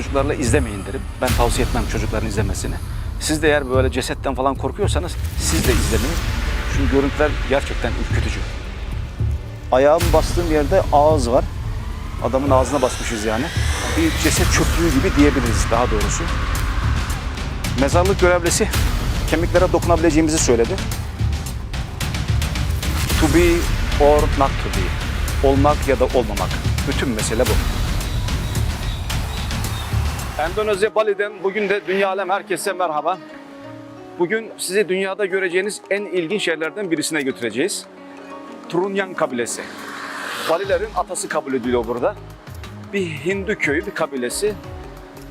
çocuklarla izlemeyin derim. Ben tavsiye etmem çocukların izlemesini. Siz de eğer böyle cesetten falan korkuyorsanız siz de izlemeyin. Çünkü görüntüler gerçekten ürkütücü. Ayağımı bastığım yerde ağız var. Adamın ağzına basmışız yani. Bir ceset çöplüğü gibi diyebiliriz daha doğrusu. Mezarlık görevlisi kemiklere dokunabileceğimizi söyledi. To be or not to be. Olmak ya da olmamak. Bütün mesele bu. Endonezya Bali'den bugün de dünya alem herkese merhaba. Bugün sizi dünyada göreceğiniz en ilginç yerlerden birisine götüreceğiz. Trunyan kabilesi. Balilerin atası kabul ediliyor burada. Bir Hindu köyü, bir kabilesi.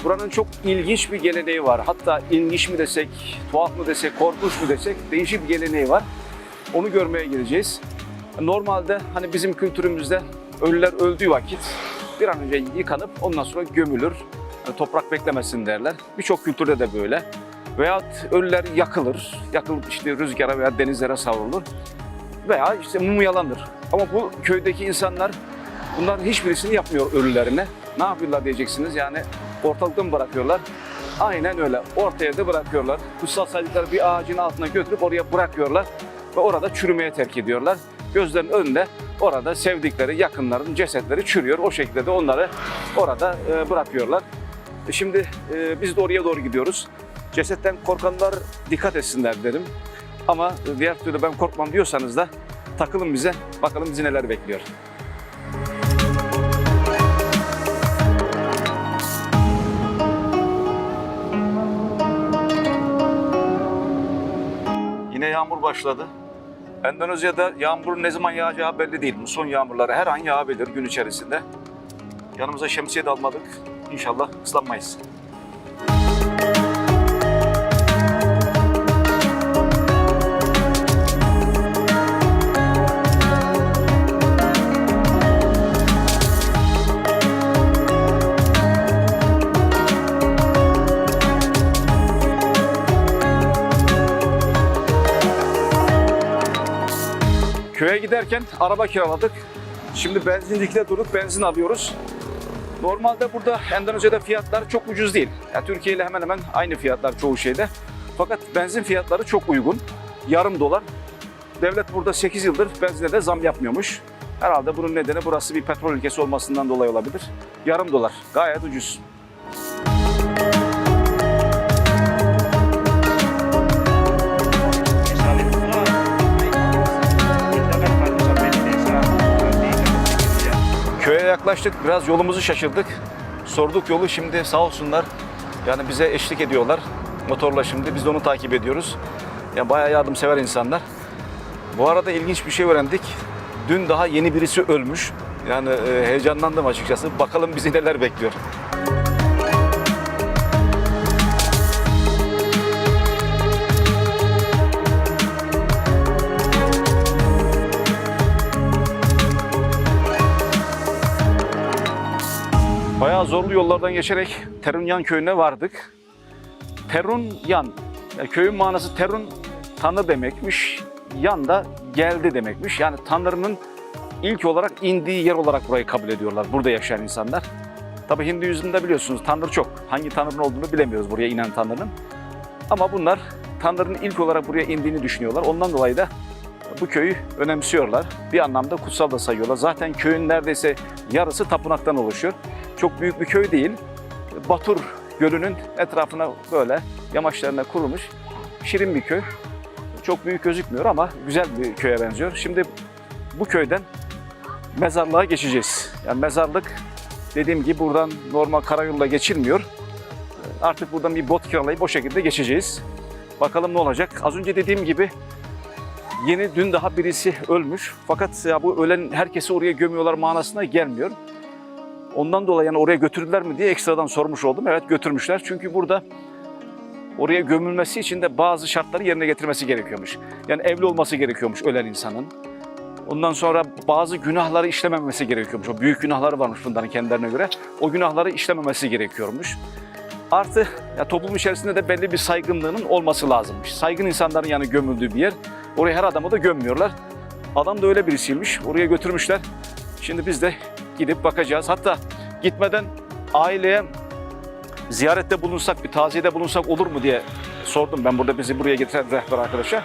Buranın çok ilginç bir geleneği var. Hatta ilginç mi desek, tuhaf mı desek, korkunç mu desek değişik bir geleneği var. Onu görmeye gideceğiz. Normalde hani bizim kültürümüzde ölüler öldüğü vakit bir an önce yıkanıp ondan sonra gömülür. Yani toprak beklemesin derler. Birçok kültürde de böyle. Veyahut ölüler yakılır. Yakılıp işte rüzgara veya denizlere savrulur. Veya işte mumyalanır. Ama bu köydeki insanlar bunların hiçbirisini yapmıyor ölülerine. Ne yapıyorlar diyeceksiniz, yani ortalıkta mı bırakıyorlar? Aynen öyle. Ortaya da bırakıyorlar. Kutsal saydıkları bir ağacın altına götürüp oraya bırakıyorlar. Ve orada çürümeye terk ediyorlar. Gözlerinin önünde orada sevdikleri, yakınların cesetleri çürüyor. O şekilde de onları orada bırakıyorlar. Şimdi biz de oraya doğru gidiyoruz. Cesetten korkanlar dikkat etsinler derim. Ama diğer türlü ben korkmam diyorsanız da takılın bize. Bakalım bizi neler bekliyor. Yine yağmur başladı. Endonezya'da yağmurun ne zaman yağacağı belli değil. Muson yağmurları her an yağabilir gün içerisinde. Yanımıza şemsiye de almadık. İnşallah ıslanmayız. Köye giderken araba kiraladık. Şimdi benzinlikte durup benzin alıyoruz. Normalde burada Endonezya'da fiyatlar çok ucuz değil. Yani Türkiye ile hemen hemen aynı fiyatlar çoğu şeyde. Fakat benzin fiyatları çok uygun. Yarım dolar. Devlet burada 8 yıldır benzine de zam yapmıyormuş. Herhalde bunun nedeni burası bir petrol ülkesi olmasından dolayı olabilir. Yarım dolar. Gayet ucuz. Köye yaklaştık, biraz yolumuzu şaşırdık. Sorduk yolu, şimdi sağ olsunlar. Yani bize eşlik ediyorlar motorla şimdi. Biz de onu takip ediyoruz. Yani bayağı yardımsever insanlar. Bu arada ilginç bir şey öğrendik. Dün daha yeni birisi ölmüş. Yani heyecanlandım açıkçası. Bakalım bizi neler bekliyor. Bayağı zorlu yollardan geçerek Terunyan köyüne vardık. Terunyan, yani köyün manası Terun, Tanrı demekmiş. Yan da geldi demekmiş. Yani Tanrı'nın ilk olarak indiği yer olarak burayı kabul ediyorlar. Burada yaşayan insanlar. Tabii Hinduizm'de biliyorsunuz Tanrı çok. Hangi Tanrı'nın olduğunu bilemiyoruz, buraya inen Tanrı'nın. Ama bunlar Tanrı'nın ilk olarak buraya indiğini düşünüyorlar. Ondan dolayı da bu köyü önemsiyorlar. Bir anlamda kutsal da sayıyorlar. Zaten köyün neredeyse yarısı tapınaktan oluşuyor. Çok büyük bir köy değil. Batur Gölü'nün etrafına böyle yamaçlarına kurulmuş şirin bir köy. Çok büyük gözükmüyor ama güzel bir köye benziyor. Şimdi bu köyden mezarlığa geçeceğiz. Yani mezarlık dediğim gibi buradan normal karayoluyla geçilmiyor. Artık buradan bir bot kiralayıp o şekilde geçeceğiz. Bakalım ne olacak. Az önce dediğim gibi dün daha birisi ölmüş. Fakat ya bu ölen herkesi oraya gömüyorlar manasına gelmiyor. Ondan dolayı yani oraya götürdüler mi diye ekstradan sormuş oldum. Evet, götürmüşler. Çünkü burada oraya gömülmesi için de bazı şartları yerine getirmesi gerekiyormuş. Yani evli olması gerekiyormuş ölen insanın. Ondan sonra bazı günahları işlememesi gerekiyormuş. O büyük günahları varmış bunların kendilerine göre. O günahları işlememesi gerekiyormuş. Artı ya toplum içerisinde de belli bir saygınlığının olması lazımmış. Saygın insanların yani gömüldüğü bir yer. Oraya her adamı da gömmüyorlar. Adam da öyle birisiymiş. Oraya götürmüşler. Şimdi biz de gidip bakacağız. Hatta gitmeden aileye ziyarette bulunsak, bir taziyede bulunsak olur mu diye sordum ben burada bizi buraya getiren rehber arkadaşa.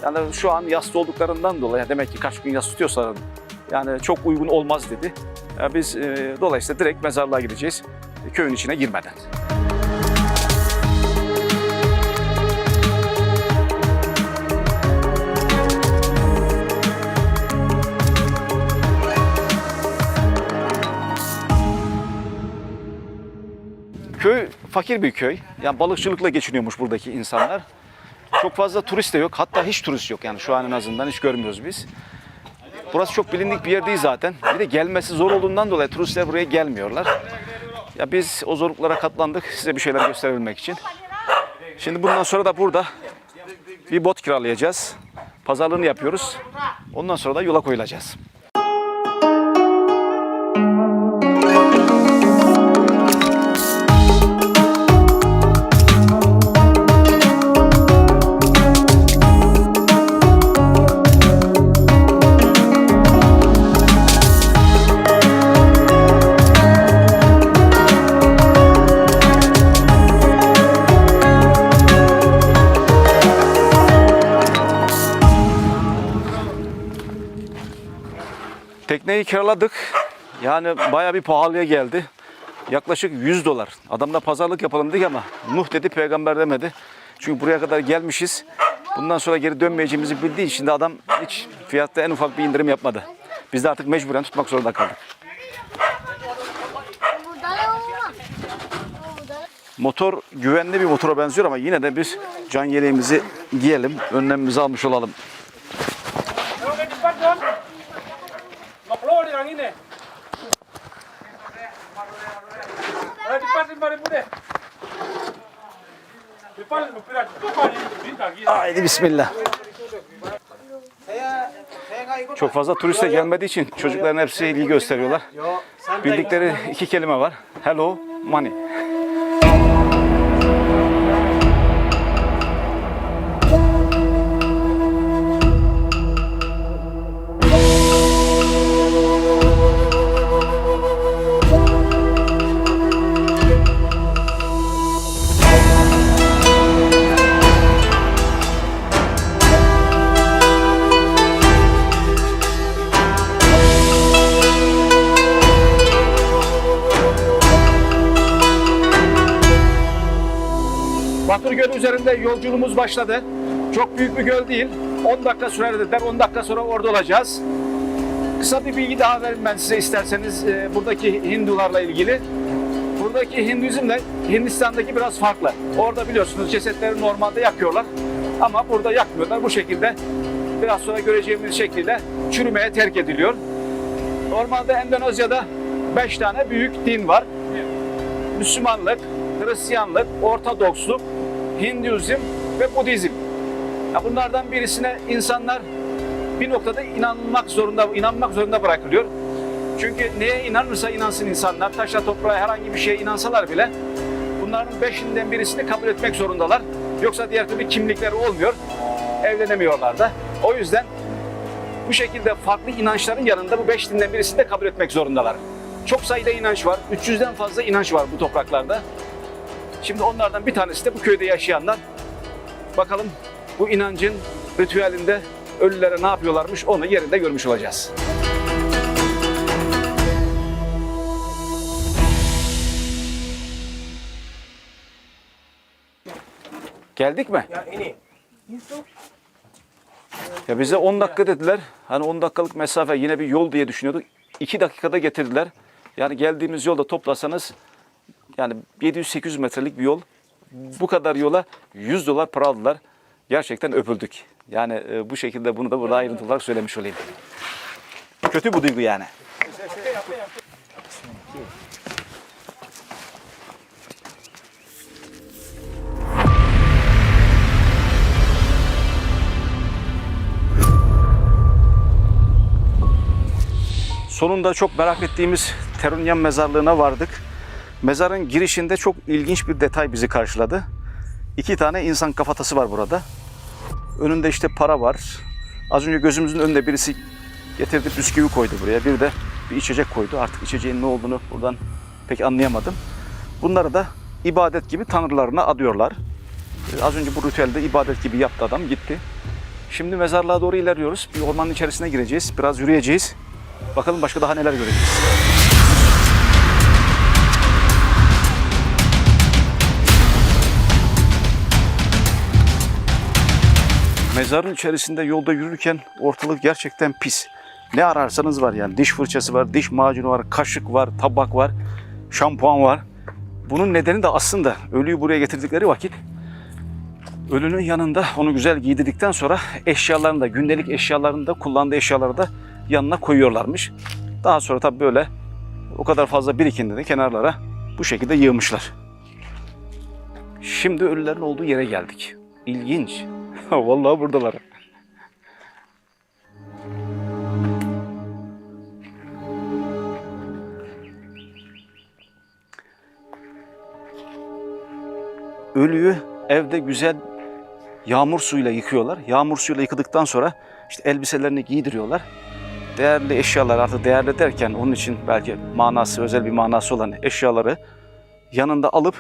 Yani şu an yas olduklarından dolayı demek ki kaç gün yas tutuyorsa yani çok uygun olmaz dedi. Yani biz dolayısıyla direkt mezarlığa gideceğiz köyün içine girmeden. Köy fakir bir köy. Yani balıkçılıkla geçiniyormuş buradaki insanlar. Çok fazla turist de yok. Hatta hiç turist yok yani şu an en azından hiç görmüyoruz biz. Burası çok bilindik bir yer değil zaten. Bir de gelmesi zor olduğundan dolayı turistler buraya gelmiyorlar. Ya biz o zorluklara katlandık size bir şeyler gösterebilmek için. Şimdi bundan sonra da burada bir bot kiralayacağız. Pazarlığını yapıyoruz. Ondan sonra da yola koyulacağız. Tekneyi kiraladık. Yani bayağı bir pahalıya geldi. Yaklaşık $100. Adamla pazarlık yapalım dedik ama Nuh dedi peygamber demedi. Çünkü buraya kadar gelmişiz. Bundan sonra geri dönmeyeceğimizi bildiği için de adam hiç fiyatta en ufak bir indirim yapmadı. Biz de artık mecburen tutmak zorunda kaldık. Motor güvenli bir motora benziyor ama yine de biz can yeleğimizi giyelim. Önlemimizi almış olalım. Haydi bismillah. Çok fazla turist de gelmediği için çocukların hepsi ilgi gösteriyorlar. Bildikleri iki kelime var. Hello, money. Batur Gölü üzerinde yolculuğumuz başladı. Çok büyük bir göl değil. 10 dakika sürer dediler. 10 dakika sonra orada olacağız. Kısa bir bilgi daha vereyim ben size isterseniz buradaki Hindularla ilgili. Buradaki Hinduizmle Hindistan'daki biraz farklı. Orada biliyorsunuz cesetleri normalde yakıyorlar. Ama burada yakmıyorlar. Bu şekilde biraz sonra göreceğimiz şekilde çürümeye terk ediliyor. Normalde Endonezya'da 5 tane büyük din var. Müslümanlık, Hristiyanlık, Ortodoksluk, Hinduizm ve Budizm. Ya bunlardan birisine insanlar bir noktada inanmak zorunda bırakılıyor. Çünkü neye inanırsa inansın insanlar, taşla toprağa herhangi bir şeye inansalar bile bunların 5'inden birisini kabul etmek zorundalar. Yoksa diğer türlü kimlikleri olmuyor, evlenemiyorlar da. O yüzden bu şekilde farklı inançların yanında bu 5 dinden birisini de kabul etmek zorundalar. Çok sayıda inanç var, 300'den fazla inanç var bu topraklarda. Şimdi onlardan bir tanesi de bu köyde yaşayanlar. Bakalım bu inancın ritüelinde ölülere ne yapıyorlarmış onu yerinde görmüş olacağız. Geldik mi? Ya bize 10 dakika dediler. Hani 10 dakikalık mesafe yine bir yol diye düşünüyorduk. 2 dakikada getirdiler. Yani geldiğimiz yolda toplasanız yani 700-800 metrelik bir yol. Bu kadar yola $100 para aldılar. Gerçekten öpüldük. Yani bu şekilde bunu da burada ayrıntılı olarak söylemiş olayım. Kötü bu duygu yani. Sonunda çok merak ettiğimiz Terunyan mezarlığına vardık. Mezarın girişinde çok ilginç bir detay bizi karşıladı. 2 tane insan kafatası var burada. Önünde işte para var. Az önce gözümüzün önünde birisi getirdi bisküvi koydu buraya. Bir de bir içecek koydu. Artık içeceğin ne olduğunu buradan pek anlayamadım. Bunları da ibadet gibi tanrılarına adıyorlar. Az önce bu ritüelde ibadet gibi yaptı adam, gitti. Şimdi mezarlığa doğru ilerliyoruz. Bir ormanın içerisine gireceğiz. Biraz yürüyeceğiz. Bakalım başka daha neler göreceğiz. Mezarın içerisinde yolda yürürken ortalık gerçekten pis. Ne ararsanız var yani. Diş fırçası var, diş macunu var, kaşık var, tabak var, şampuan var. Bunun nedeni de aslında ölüyü buraya getirdikleri vakit ölünün yanında onu güzel giydirdikten sonra eşyalarını da, gündelik eşyalarını da, kullandığı eşyaları da yanına koyuyorlarmış. Daha sonra tabii böyle o kadar fazla birikindiğinde kenarlara bu şekilde yığmışlar. Şimdi ölülerin olduğu yere geldik. İlginç. Vallahi buradalar. Ölüyü evde güzel yağmur suyuyla yıkıyorlar. Yağmur suyuyla yıkadıktan sonra işte elbiselerini giydiriyorlar. Değerli eşyalar, artık değerli derken onun için belki manası, özel bir manası olan eşyaları yanında alıp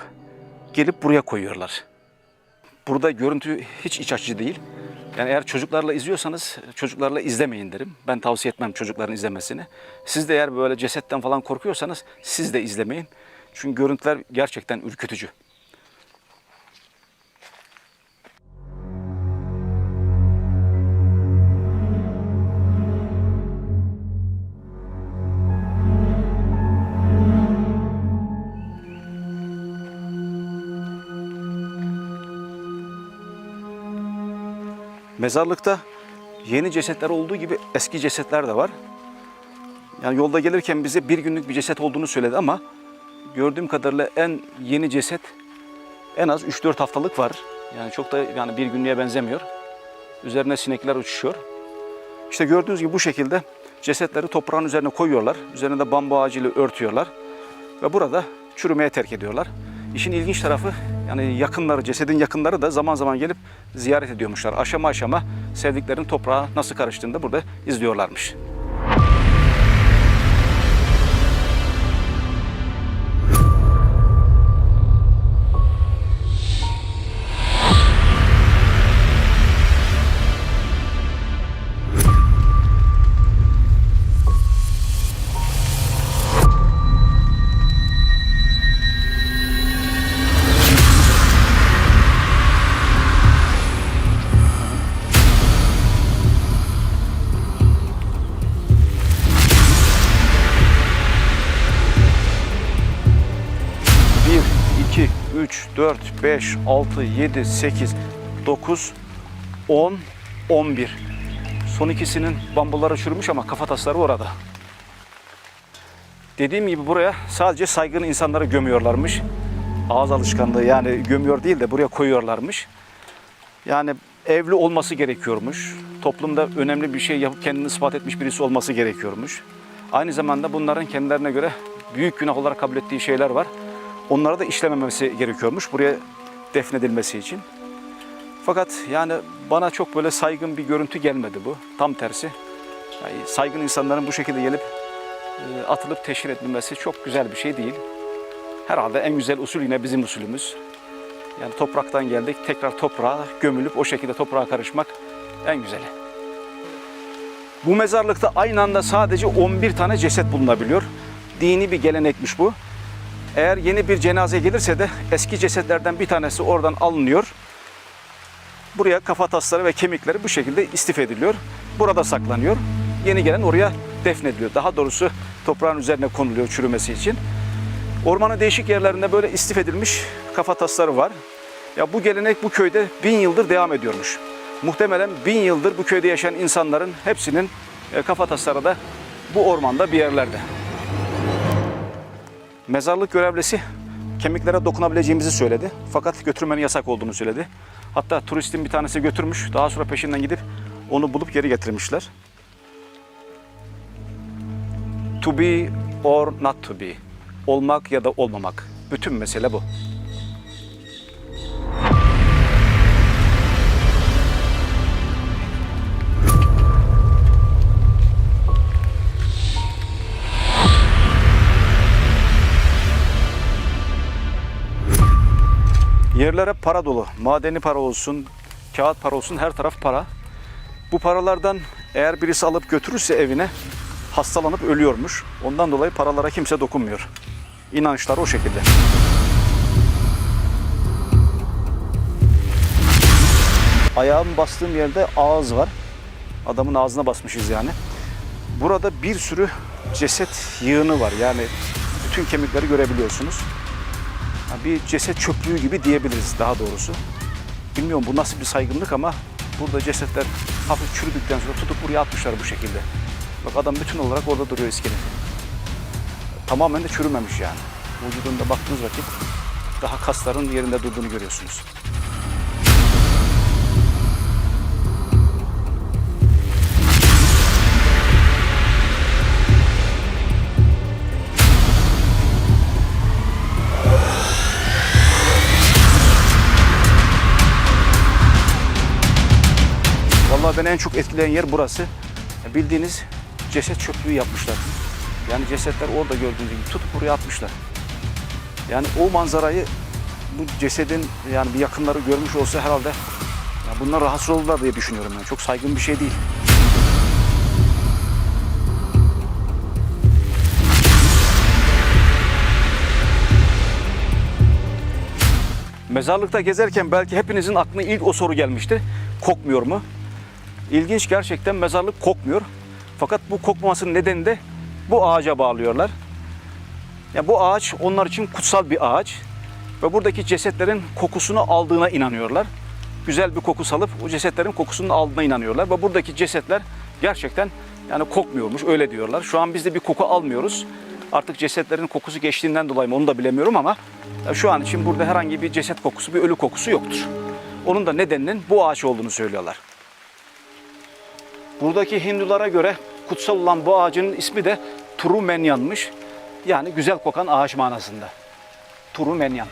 gelip buraya koyuyorlar. Burada görüntü hiç iç açıcı değil. Yani eğer çocuklarla izliyorsanız çocuklarla izlemeyin derim. Ben tavsiye etmem çocukların izlemesini. Siz de eğer böyle cesetten falan korkuyorsanız siz de izlemeyin. Çünkü görüntüler gerçekten ürkütücü. Mezarlıkta yeni cesetler olduğu gibi eski cesetler de var. Yani yolda gelirken bize bir günlük bir ceset olduğunu söyledi ama gördüğüm kadarıyla en yeni ceset en az 3-4 haftalık var. Yani çok da yani bir günlüğe benzemiyor. Üzerine sinekler uçuşuyor. İşte gördüğünüz gibi bu şekilde cesetleri toprağın üzerine koyuyorlar. Üzerine de bambu ağacıyla örtüyorlar. Ve burada çürümeye terk ediyorlar. İşin ilginç tarafı yani yakınları, cesedin yakınları da zaman zaman gelip ziyaret ediyormuşlar. Aşama aşama sevdiklerinin toprağa nasıl karıştığını da burada izliyorlarmış. Bir, iki, üç, dört, beş, altı, yedi, sekiz, dokuz, 10, 11. Son ikisinin bambuları çürümüş ama kafatasları orada. Dediğim gibi buraya sadece saygın insanları gömüyorlarmış. Ağız alışkanlığı yani gömüyor değil de buraya koyuyorlarmış. Yani evli olması gerekiyormuş. Toplumda önemli bir şey yapıp kendini ispat etmiş birisi olması gerekiyormuş. Aynı zamanda bunların kendilerine göre büyük günah olarak kabul ettiği şeyler var. Onlara da işlememesi gerekiyormuş buraya defnedilmesi için. Fakat yani bana çok böyle saygın bir görüntü gelmedi bu. Tam tersi. Yani saygın insanların bu şekilde gelip atılıp teşhir edilmesi çok güzel bir şey değil. Herhalde en güzel usul yine bizim usulümüz. Yani topraktan geldik, tekrar toprağa gömülüp o şekilde toprağa karışmak en güzeli. Bu mezarlıkta aynı anda sadece 11 tane ceset bulunabiliyor. Dini bir gelenekmiş bu. Eğer yeni bir cenaze gelirse de eski cesetlerden bir tanesi oradan alınıyor. Buraya kafatasları ve kemikleri bu şekilde istif ediliyor. Burada saklanıyor. Yeni gelen oraya defnediliyor. Daha doğrusu toprağın üzerine konuluyor çürümesi için. Ormanın değişik yerlerinde böyle istif edilmiş kafatasları var. Ya bu gelenek bu köyde 1000 yıldır devam ediyormuş. Muhtemelen 1000 yıldır bu köyde yaşayan insanların hepsinin kafatasları da bu ormanda bir yerlerde. Mezarlık görevlisi kemiklere dokunabileceğimizi söyledi. Fakat götürmenin yasak olduğunu söyledi. Hatta turistin bir tanesi götürmüş. Daha sonra peşinden gidip onu bulup geri getirmişler. To be or not to be. Olmak ya da olmamak. Bütün mesele bu. Yerlere para dolu. Madeni para olsun, kağıt para olsun, her taraf para. Bu paralardan eğer birisi alıp götürürse evine hastalanıp ölüyormuş. Ondan dolayı paralara kimse dokunmuyor. İnançlar o şekilde. Ayağımı bastığım yerde ağız var. Adamın ağzına basmışız yani. Burada bir sürü ceset yığını var. Yani bütün kemikleri görebiliyorsunuz. Bir ceset çöplüğü gibi diyebiliriz daha doğrusu. Bilmiyorum bu nasıl bir saygınlık ama burada cesetler hafif çürüdükten sonra tutup buraya atmışlar bu şekilde. Bak adam bütün olarak orada duruyor iskeleti. Tamamen de çürümemiş yani. Vücudunda baktığınız vakit daha kasların yerinde durduğunu görüyorsunuz. Vallahi beni en çok etkileyen yer burası. Bildiğiniz ceset çöplüğü yapmışlar. Yani cesetler orada gördüğünüz gibi tutup buraya atmışlar. Yani o manzarayı bu cesedin yani bir yakınları görmüş olsa herhalde ya bunlar rahatsız olurlar diye düşünüyorum yani. Çok saygın bir şey değil. Mezarlıkta gezerken belki hepinizin aklına ilk o soru gelmişti. Kokmuyor mu? İlginç, gerçekten mezarlık kokmuyor. Fakat bu kokmamasının nedeni de bu ağaca bağlıyorlar. Yani bu ağaç onlar için kutsal bir ağaç. Ve buradaki cesetlerin kokusunu aldığına inanıyorlar. Güzel bir koku salıp o cesetlerin kokusunu aldığına inanıyorlar. Ve buradaki cesetler gerçekten yani kokmuyormuş, öyle diyorlar. Şu an biz de bir koku almıyoruz. Artık cesetlerin kokusu geçtiğinden dolayı mı onu da bilemiyorum ama şu an için burada herhangi bir ceset kokusu, bir ölü kokusu yoktur. Onun da nedeninin bu ağaç olduğunu söylüyorlar. Buradaki Hindulara göre kutsal olan bu ağacın ismi de Turumenyan'mış. Yani güzel kokan ağaç manasında. Turumenyan.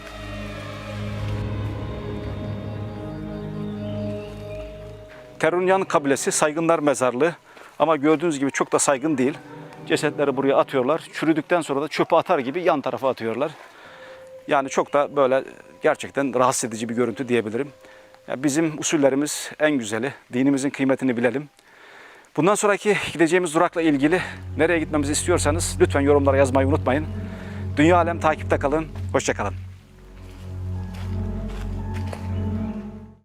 Terunyan kabilesi saygınlar mezarlığı ama gördüğünüz gibi çok da saygın değil. Cesetleri buraya atıyorlar. Çürüdükten sonra da çöpe atar gibi yan tarafa atıyorlar. Yani çok da böyle gerçekten rahatsız edici bir görüntü diyebilirim. Ya bizim usullerimiz en güzeli. Dinimizin kıymetini bilelim. Bundan sonraki gideceğimiz durakla ilgili nereye gitmemizi istiyorsanız lütfen yorumlara yazmayı unutmayın. Dünya Alem takipte kalın. Hoşça kalın.